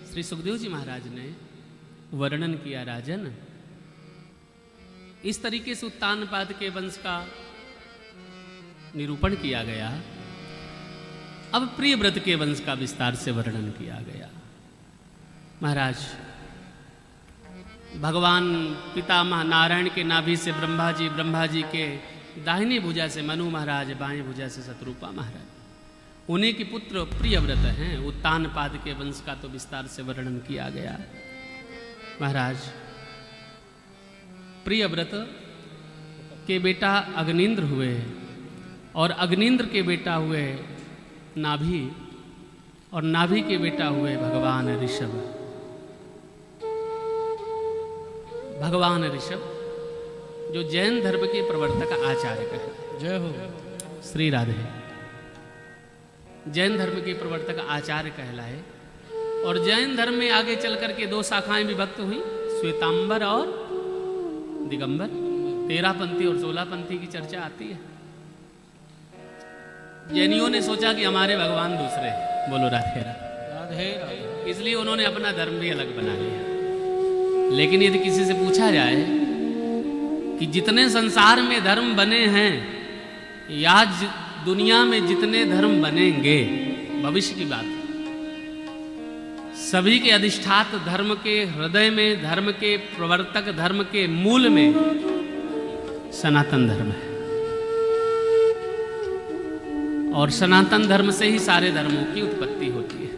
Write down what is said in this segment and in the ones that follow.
श्री सुखदेव जी महाराज ने वर्णन किया राजन, इस तरीके से उत्तानपाद के वंश का निरूपण किया गया। अब प्रियव्रत के वंश का विस्तार से वर्णन किया गया। महाराज, भगवान पितामह नारायण के नाभि से ब्रह्मा जी के दाहिनी भुजा से मनु महाराज, बाएं भुजा से शत्रुपा महाराज, उन्हीं के पुत्र प्रियव्रत हैं। उत्तानपाद के वंश का तो विस्तार से वर्णन किया गया। महाराज, प्रियव्रत के बेटा अग्निंद्र हुए और अग्निंद्र के बेटा हुए नाभि और नाभि के बेटा हुए भगवान ऋषभ। भगवान ऋषभ जो जैन धर्म के प्रवर्तक आचार्य कहे, जय हो श्री राधे, जैन धर्म के प्रवर्तक आचार्य कहलाए। और जैन धर्म में आगे चल करके दो शाखाएं विभक्त हुई, श्वेतांबर और दिगंबर। 13 पंथी और 16 पंथी की चर्चा आती है। जैनियों ने सोचा कि हमारे भगवान दूसरे हैं, बोलो राधे राधे, राधे, इसलिए उन्होंने अपना धर्म भी अलग बना लिया। लेकिन यदि किसी से पूछा जाए कि जितने संसार में धर्म बने हैं या दुनिया में जितने धर्म बनेंगे, भविष्य की बात, सभी के अधिष्ठात धर्म के हृदय में, धर्म के प्रवर्तक, धर्म के मूल में सनातन धर्म है। और सनातन धर्म से ही सारे धर्मों की उत्पत्ति होती है।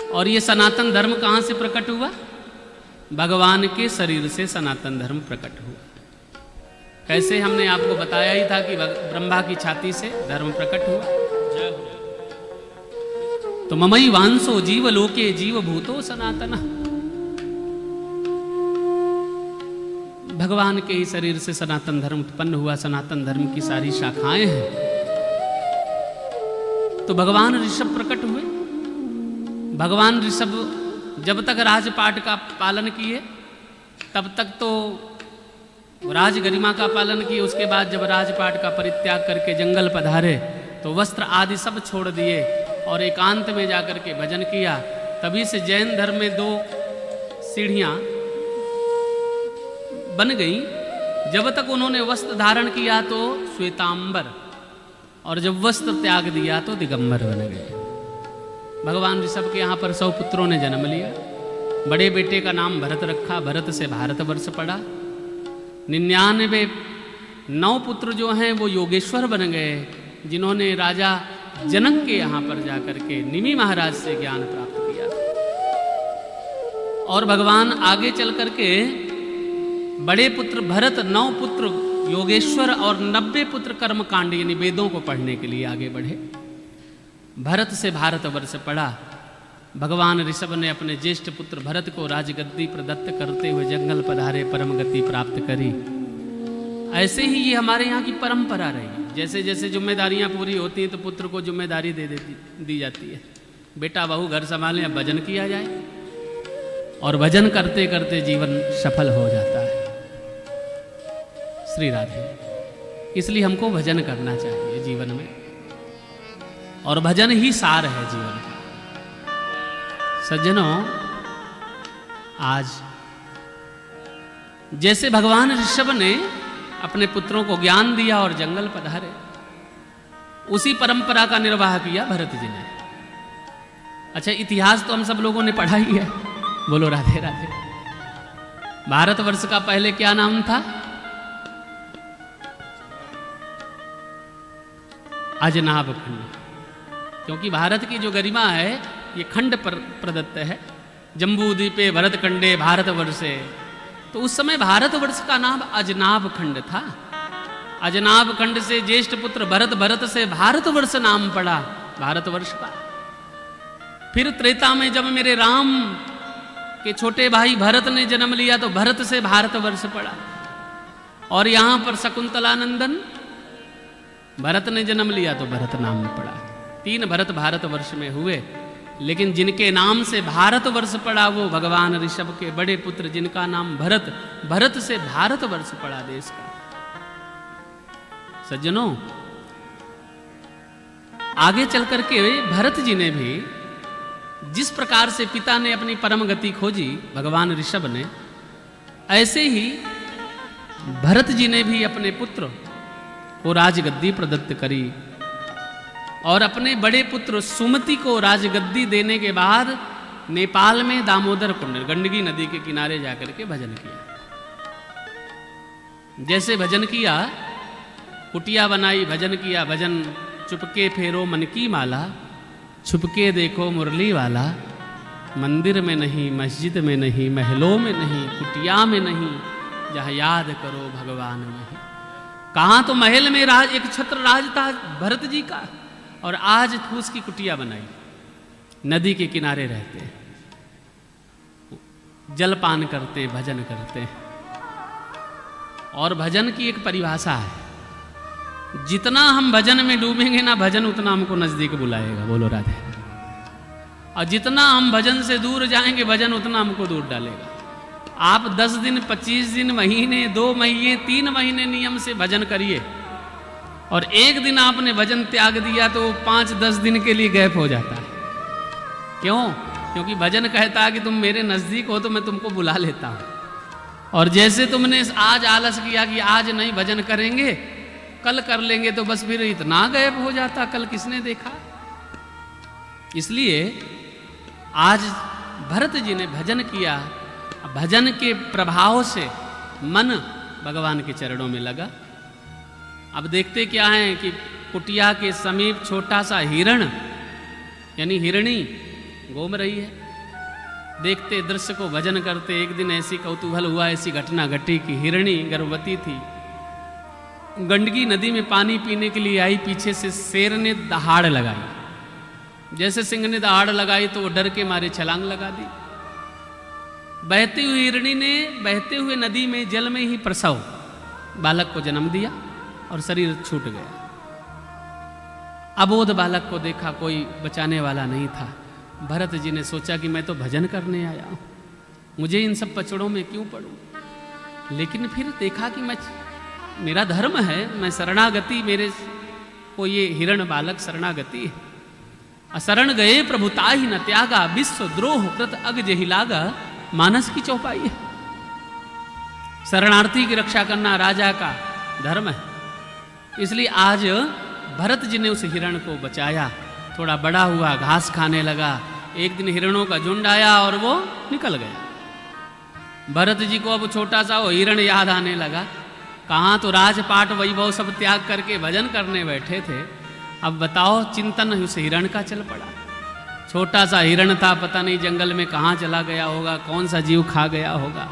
और ये सनातन धर्म कहाँ से प्रकट हुआ? भगवान के शरीर से सनातन धर्म प्रकट हुआ। कैसे? हमने आपको बताया ही था कि ब्रह्मा की छाती से धर्म प्रकट हुआ। तो ममई वांसो जीव लोके जीव भूतो सनातन, भगवान के ही शरीर से सनातन धर्म उत्पन्न हुआ। सनातन धर्म की सारी शाखाएं हैं। तो भगवान ऋषभ प्रकट हुए। भगवान ऋषभ जब तक राजपाट का पालन किए तब तक तो राज गरिमा का पालन किए। उसके बाद जब राजपाट का परित्याग करके जंगल पधारे तो वस्त्र आदि सब छोड़ दिए और एकांत में जाकर के भजन किया। तभी से जैन धर्म में 2 सीढ़ियां बन गई। जब तक उन्होंने वस्त्र धारण किया तो श्वेतांबर, और जब वस्त्र त्याग दिया तो दिगंबर बन गए। भगवान ऋषभ के यहाँ पर 100 पुत्रों ने जन्म लिया। बड़े बेटे का नाम भरत रखा, भरत से भारतवर्ष पड़ा। 99 पुत्र जो हैं वो योगेश्वर बन गए, जिन्होंने राजा जनक के यहाँ पर जाकर के निमि महाराज से ज्ञान प्राप्त किया। और भगवान आगे चल करके बड़े पुत्र भरत, 9 पुत्र योगेश्वर और 90 पुत्र कर्मकांड यानी वेदों को पढ़ने के लिए आगे बढ़े। भरत से भारतवर्ष पड़ा। भगवान ऋषभ ने अपने ज्येष्ठ पुत्र भरत को राजगद्दी प्रदत्त करते हुए जंगल पधारे, परम गति प्राप्त करी। ऐसे ही ये हमारे यहाँ की परंपरा रही। जैसे जैसे जिम्मेदारियां पूरी होती हैं तो पुत्र को जिम्मेदारी दी जाती है, बेटा बहू घर संभालें, अब भजन किया जाए। और भजन करते करते जीवन सफल हो जाता है। श्री राधे, इसलिए हमको भजन करना चाहिए जीवन में, और भजन ही सार है जीवन का। सज्जनों, आज जैसे भगवान ऋषभ ने अपने पुत्रों को ज्ञान दिया और जंगल पधारे, उसी परंपरा का निर्वाह किया भरत जी ने। अच्छा, इतिहास तो हम सब लोगों ने पढ़ा ही है, बोलो राधे राधे। भारतवर्ष का पहले क्या नाम था? अजनाब खंड। क्योंकि भारत की जो गरिमा है ये खंड पर प्रदत्त है। जम्बूद्वीपे भरत खंडे भारतवर्षे, तो उस समय भारतवर्ष का नाम अजनाब खंड था। अजनाब खंड से ज्येष्ठ पुत्र भरत, भरत से भारतवर्ष नाम पड़ा भारतवर्ष का। फिर त्रेता में जब मेरे राम के छोटे भाई भरत ने जन्म लिया तो भरत से भारतवर्ष पड़ा। और यहां पर शकुंतलानंदन भरत ने जन्म लिया तो भरत नाम पड़ा। 3 भरत भारतवर्ष में हुए, लेकिन जिनके नाम से भारतवर्ष पड़ा वो भगवान ऋषभ के बड़े पुत्र, जिनका नाम भरत, भरत से भारतवर्ष पड़ा देश का। सज्जनों, आगे चल करके भरत जी ने भी जिस प्रकार से पिता ने अपनी परम गति खोजी भगवान ऋषभ ने, ऐसे ही भरत जी ने भी अपने पुत्र को राजगद्दी प्रदत्त करी और अपने बड़े पुत्र सुमति को राजगद्दी देने के बाद नेपाल में दामोदर कुंड गंडकी नदी के किनारे जाकर के भजन किया। जैसे भजन किया, कुटिया बनाई, भजन किया, भजन चुपके फेरो मन की माला, छुपके देखो मुरली वाला, मंदिर में नहीं, मस्जिद में नहीं, महलों में नहीं, कुटिया में नहीं, जहाँ याद करो भगवान वहीं। कहाँ तो महल में राज, एक छत्र राज था भरत जी का, और आज फूस की कुटिया बनाई, नदी के किनारे रहते, जलपान करते, भजन करते। और भजन की एक परिभाषा है, जितना हम भजन में डूबेंगे ना, भजन उतना हमको नजदीक बुलाएगा। बोलो राधे। और जितना हम भजन से दूर जाएंगे, भजन उतना हमको दूर डालेगा। आप 10 दिन, 25 दिन, महीने, 2 महीने, 3 महीने नियम से भजन करिए, और एक दिन आपने भजन त्याग दिया तो 5-10 दिन के लिए गैप हो जाता है। क्यों? क्योंकि भजन कहता है कि तुम मेरे नजदीक हो तो मैं तुमको बुला लेता हूं। और जैसे तुमने आज आलस किया कि आज नहीं भजन करेंगे, कल कर लेंगे, तो बस फिर इतना गैप हो जाता, कल किसने देखा। इसलिए आज भरत जी ने भजन किया, भजन के प्रभाव से मन भगवान के चरणों में लगा। अब देखते क्या है कि कुटिया के समीप छोटा सा हिरण यानी हिरणी घूम रही है। देखते दृश्य को, भजन करते, एक दिन ऐसी कौतूहल हुआ, ऐसी घटना घटी कि हिरणी गर्भवती थी, गंडकी नदी में पानी पीने के लिए आई, पीछे से शेर ने दहाड़ लगाई। जैसे सिंह ने दहाड़ लगाई तो वो डर के मारे छलांग लगा दी। बहती हुई हिरणी ने बहते हुए नदी में, जल में ही प्रसव बालक को जन्म दिया और शरीर छूट गया। अबोध बालक को देखा, कोई बचाने वाला नहीं था। भरत जी ने सोचा कि मैं तो भजन करने आया हूं, मुझे इन सब पचड़ों में क्यों पड़ूं। लेकिन फिर देखा कि मेरा धर्म है, मैं शरणागति, मेरे को ये हिरण बालक शरणागति है। अशरण गए प्रभुता ही न त्यागा, विश्व द्रोह कृत अग जहि लागा, मानस की चौपाई है। शरणार्थी की रक्षा करना राजा का धर्म है। इसलिए आज भरत जी ने उस हिरण को बचाया। थोड़ा बड़ा हुआ, घास खाने लगा। एक दिन हिरणों का झुंड आया और वो निकल गया। भरत जी को अब छोटा सा वो हिरण याद आने लगा। कहाँ तो राजपाट वैभव सब त्याग करके भजन करने बैठे थे, अब बताओ चिंतन उस हिरण का चल पड़ा। छोटा सा हिरण था, पता नहीं जंगल में कहाँ चला गया होगा, कौन सा जीव खा गया होगा।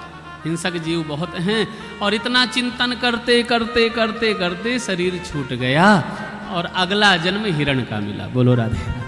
हिंसक जीव बहुत हैं। और इतना चिंतन करते करते करते करते शरीर छूट गया और अगला जन्म हिरण का मिला। बोलो राधे।